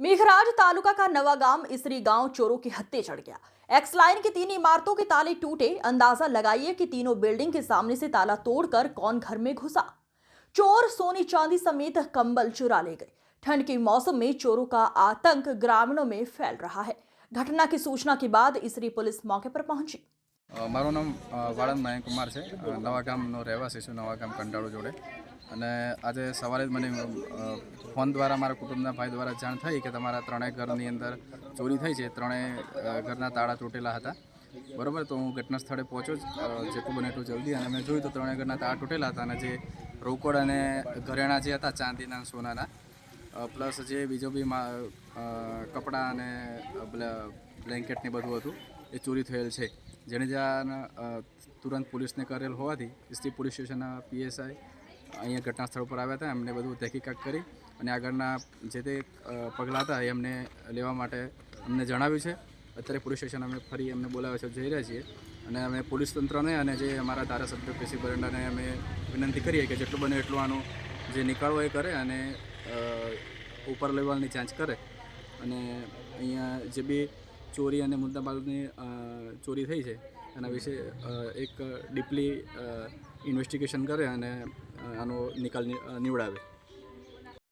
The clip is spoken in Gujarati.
मेघराज तालुका का नवागाम इसरी गांव चोरों के हत्थे चढ़ गया। एक्स लाइन की 3 इमारतों के ताले टूटे। अंदाजा लगाइए कि तीनों बिल्डिंग के सामने से ताला तोड़कर कौन घर में घुसा। चोर सोने चांदी समेत कंबल चुरा ले गए। ठंड के मौसम में चोरों का आतंक ग्रामीणों में फैल रहा है। घटना की सूचना के बाद इसरी पुलिस मौके पर पहुंची। मारू नाम वाड़ंद मयंक कुमार है। नवागामનો રહેવાસી છું, નવાગામ કંટાળો જોડે। અને આજે સવારે જ મને ફોન દ્વારા મારા કુટુંબના ભાઈ દ્વારા જાણ થઈ કે તમારા ત્રણેય ઘરની અંદર ચોરી થઈ છે। ત્રણેય ઘરના તાળા તૂટેલા હતા, બરાબર। તો હું ઘટના સ્થળે પહોંચ્યો જેટલું બને એટલું જલ્દી, અને મેં જોયું તો ત્રણેય ઘરના તાળા તૂટેલા હતા, અને જે રોકડ અને ઘરેણાં જે હતા ચાંદીના સોનાના, પ્લસ જે બીજો બી કપડાં અને બ્લેન્કેટ ને બધું હતું એ ચોરી થયેલ છે। જેને જાણ તુરંત પોલીસને કરેલ હોવાથી ઇસ્ટી પોલીસ સ્ટેશનના PSI અહીંયા ઘટના સ્થળ પર આવ્યા હતા। એમને બધું તહેકીકાત કરી અને આગળના જે તે પગલાં હતા એ અમને લેવા માટે અમને જણાવ્યું છે। અત્યારે પોલીસ સ્ટેશન અમે ફરી એમને બોલાવ્યા છે, જઈ રહ્યા છીએ। અને અમે પોલીસ તંત્રને અને જે અમારા ધારાસભ્ય PC બરંડાને અમે વિનંતી કરીએ કે જેટલું બને એટલું આનું જે નિકાળો એ કરે અને ઉપર લેવલની જાંચ કરે, અને અહીંયા જે બી ચોરી અને મુદ્દામાલની ચોરી થઈ છે એના વિશે એક ડીપલી ઇન્વેસ્ટિગેશન કરે અને આનો નિકાલ નિવડાવે।